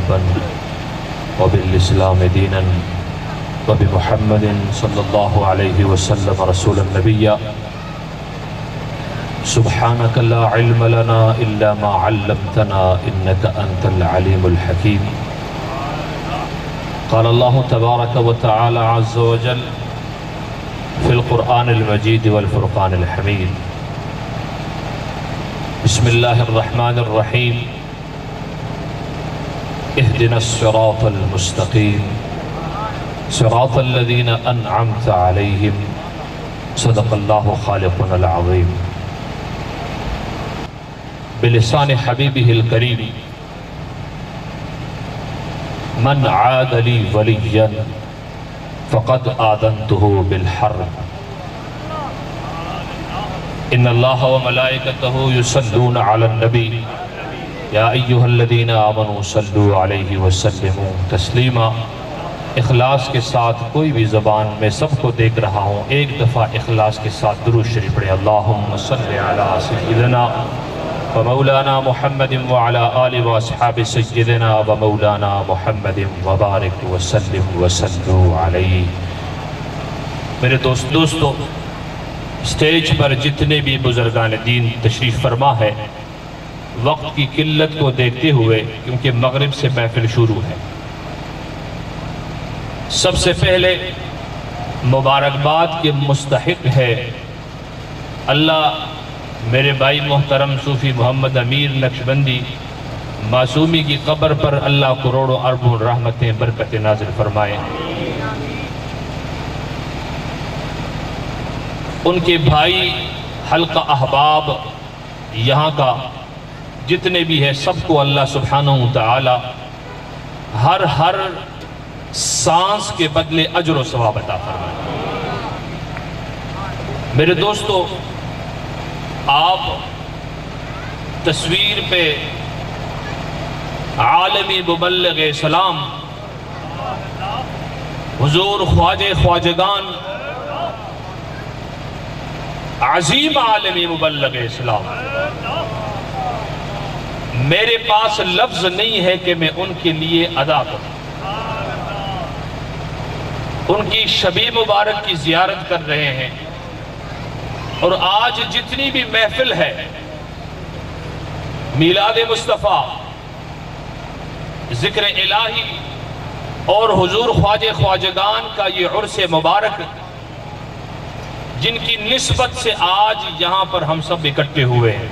ربا وبالإسلام دينا وبمحمد صلى الله عليه وسلم رسولا نبيا سبحانك لا علم لنا إلا ما علمتنا إنك أنت العليم الحكيم. قال الله تبارك وتعالى عز وجل في القرآن المجيد والفرقان الحميد: بسم الله الرحمن الرحيم اهدنا الصراط المستقيم صراط الذين أنعمت عليهم صدق الله خالقنا العظيم. بلسان حبيبه الكريم: من عاد لي وليا فقد آذنته بالحرب ان الله وملائكته يصلون على النبي يا أيها الذين آمنوا صلوا عليه وسلموا تسلیما. اخلاص کے ساتھ کوئی بھی زبان میں سب کو دیکھ رہا ہوں، ایک دفعہ اخلاص کے ساتھ درود شریف پڑھیں: اللہم صلی علی سیدنا و مولانا محمد وعلی آل و اصحاب سیدنا و مولانا محمد وبارک وسلم وسلم علیہ. میرے دوستو، سٹیج پر جتنے بھی بزرگان دین تشریف فرما ہے، وقت کی قلت کو دیکھتے ہوئے کیونکہ مغرب سے محفل شروع ہے، سب سے پہلے مبارکباد کے مستحق ہے اللہ میرے بھائی محترم صوفی محمد امیر نقشبندی معصومی کی قبر پر اللہ کروڑوں اربوں رحمتیں برکتیں نازل فرمائے. ان کے بھائی حلقہ احباب یہاں کا جتنے بھی ہیں سب کو اللہ سبحانہ وتعالی ہر سانس کے بدلے اجر و ثواب عطا فرمائے. میرے دوستو، آپ تصویر پہ عالمی مبلغ اسلام حضور خواجہ خواجگان عظیم عالمی مبلغ اسلام، میرے پاس لفظ نہیں ہے کہ میں ان کے لیے ادا کروں. ان کی شبی مبارک کی زیارت کر رہے ہیں، اور آج جتنی بھی محفل ہے میلاد مصطفیٰ، ذکر الہی اور حضور خواجہ خواجگان کا یہ عرس مبارک، جن کی نسبت سے آج یہاں پر ہم سب اکٹھے ہوئے ہیں.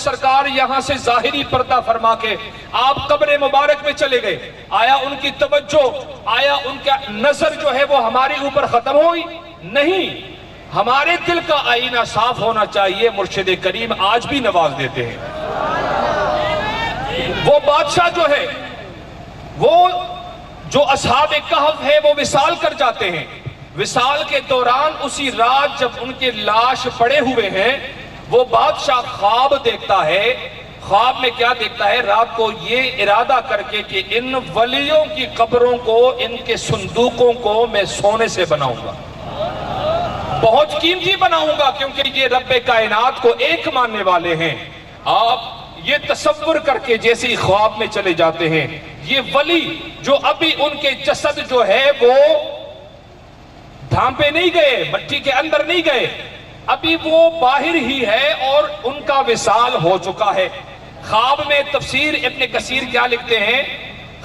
سرکار یہاں سے ظاہری پردہ فرما کے آپ قبر مبارک میں چلے گئے. آیا ان کی توجہ، آیا ان کا نظر جو ہے وہ ہمارے اوپر ختم ہوئی؟ نہیں. ہمارے دل کا آئینہ صاف ہونا چاہیے. مرشد کریم آج بھی نواز دیتے ہیں. وہ بادشاہ جو ہے، وہ جو اصحاب کہف ہے، وہ وصال کر جاتے ہیں. وصال کے دوران اسی رات جب ان کے لاش پڑے ہوئے ہیں، وہ بادشاہ خواب دیکھتا ہے. خواب میں کیا دیکھتا ہے؟ رات کو یہ ارادہ کر کے کہ ان ولیوں کی قبروں کو، ان کے صندوقوں کو میں سونے سے بناؤں گا، بہت قیمتی بناؤں گا، کیونکہ یہ رب کائنات کو ایک ماننے والے ہیں. آپ یہ تصور کر کے جیسے ہی خواب میں چلے جاتے ہیں، یہ ولی جو ابھی ان کے جسد جو ہے وہ دھانپے نہیں گئے، مٹی کے اندر نہیں گئے، ابھی وہ باہر ہی ہے اور ان کا وصال ہو چکا ہے. خواب میں تفسیر ابن کثیر کیا لکھتے ہیں؟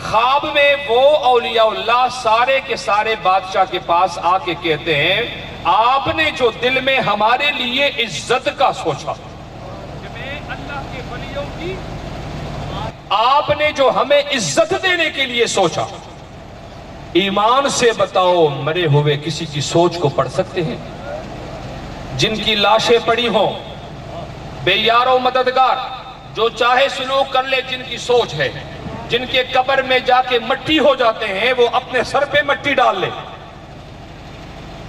خواب میں وہ اولیاء اللہ سارے کے سارے بادشاہ کے پاس آ کے کہتے ہیں، آپ نے جو دل میں ہمارے لیے عزت کا سوچا کہ میں اللہ کے آپ نے جو ہمیں عزت دینے کے لیے سوچا، ایمان سے بتاؤ مرے ہوئے کسی کی سوچ کو پڑھ سکتے ہیں؟ جن کی لاشیں پڑی ہوں، بے یار و مددگار، جو چاہے سلوک کر لے، جن کی سوچ ہے، جن کے قبر میں جا کے مٹی ہو جاتے ہیں، وہ اپنے سر پہ مٹی ڈال لے۔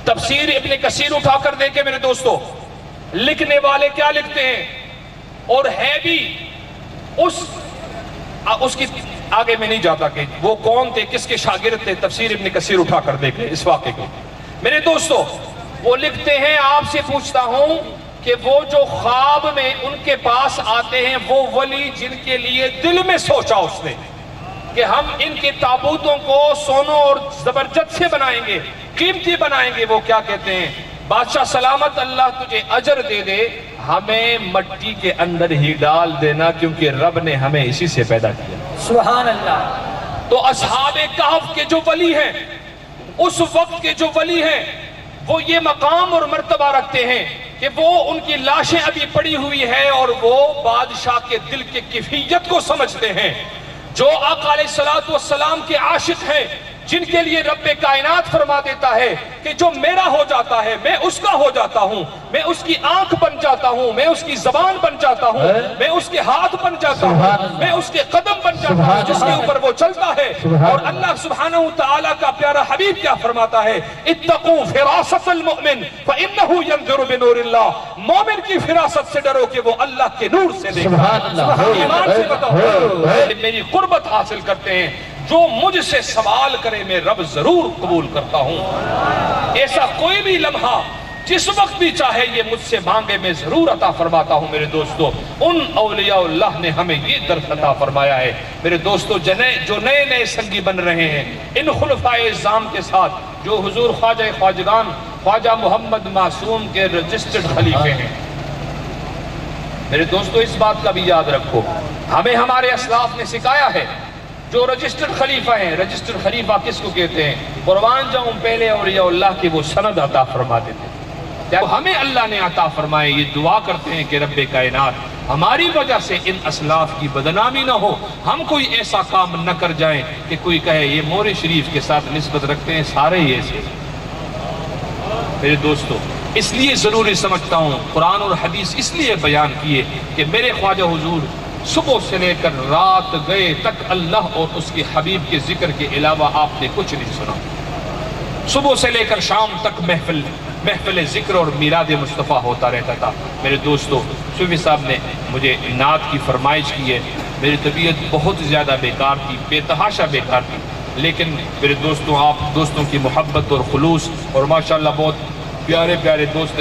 تفسیر ابن کثیر اٹھا کر دیکھیں میرے دوستو، لکھنے والے کیا لکھتے ہیں، اور ہے بھی اس کی آگے میں نہیں جاتا کہ وہ کون تھے، کس کے شاگرد تھے، تفسیر ابن کثیر اٹھا کر دیکھیں اس واقعے کو میرے دوستو۔ وہ لکھتے ہیں، آپ سے پوچھتا ہوں کہ وہ جو خواب میں ان کے پاس آتے ہیں، وہ ولی جن کے لیے دل میں سوچا اس نے کہ ہم ان کے تابوتوں کو سونوں اور زبرجد سے بنائیں گے، قیمتی بنائیں گے، وہ کیا کہتے ہیں، بادشاہ سلامت اللہ تجھے اجر دے دے، ہمیں مٹی کے اندر ہی ڈال دینا، کیونکہ رب نے ہمیں اسی سے پیدا کیا۔ سبحان اللہ۔ تو اصحاب کہف کے جو ولی ہیں، اس وقت کے جو ولی ہیں، وہ یہ مقام اور مرتبہ رکھتے ہیں کہ وہ ان کی لاشیں ابھی پڑی ہوئی ہے اور وہ بادشاہ کے دل کے کیفیت کو سمجھتے ہیں۔ جو آقا علیہ السلام کے عاشق ہیں، جن کے لیے رب کائنات فرما دیتا ہے کہ جو میرا ہو جاتا ہے میں اس کا ہو جاتا ہوں، میں اس کی آنکھ بن جاتا ہوں، میں اس کی زبان بن جاتا ہوں، میں اس کے ہاتھ بن جاتا ہوں، میں اس کے قدم بن جاتا ہوں جس کے اوپر وہ چلتا ہے۔ اور اللہ سبحانہ وتعالی کا پیارا حبیب کیا فرماتا ہے، اتقوا فراست المؤمن فإنه ينظر بنور اللہ، مومن کی فراست سے ڈرو کہ وہ اللہ کے نور سے دیکھتا ہے۔ ایمان سے بتاؤ، میری قربت حاصل کرتے ہیں، جو مجھ سے سوال کرے میں رب ضرور قبول کرتا ہوں۔ ایسا کوئی بھی لمحہ جس وقت بھی چاہے یہ مجھ سے مانگے میں ضرور عطا فرماتا ہوں۔ میرے دوستو، ان اولیاء اللہ نے ہمیں یہ درس عطا فرمایا ہے۔ میرے دوستو، جو نئے نئے سنگی بن رہے ہیں، ان خلفائے اعظام کے ساتھ جو حضور خواجہ خواجگان خواجہ محمد معصوم کے رجسٹرڈ خلیفے ہیں، میرے دوستو اس بات کا بھی یاد رکھو، ہمیں ہمارے اسلاف نے سکھایا ہے، جو رجسٹرڈ خلیفہ ہیں، رجسٹرڈ خلیفہ کس کو کہتے ہیں؟ قربان جاؤں پہلے اولیاء اللہ کی وہ سند عطا فرما دیتے ہیں، کیا ہمیں اللہ نے عطا فرمائے۔ یہ دعا کرتے ہیں کہ رب کائنات ہماری وجہ سے ان اسلاف کی بدنامی نہ ہو، ہم کوئی ایسا کام نہ کر جائیں کہ کوئی کہے یہ مور شریف کے ساتھ نسبت رکھتے ہیں، سارے ہی ایسے۔ میرے دوستو، اس لیے ضروری سمجھتا ہوں قرآن اور حدیث اس لیے بیان کیے کہ میرے خواجہ حضور صبح سے لے کر رات گئے تک اللہ اور اس کے حبیب کے ذکر کے علاوہ آپ نے کچھ نہیں سنا۔ صبح سے لے کر شام تک محفل ذکر اور میلاد مصطفیٰ ہوتا رہتا تھا۔ میرے دوستو، صوفی صاحب نے مجھے نعت کی فرمائش کی ہے، میری طبیعت بہت زیادہ بیکار تھی، بے تحاشا بیکار تھی، لیکن میرے دوستوں، آپ دوستوں کی محبت اور خلوص اور ماشاءاللہ بہت پیارے پیارے دوست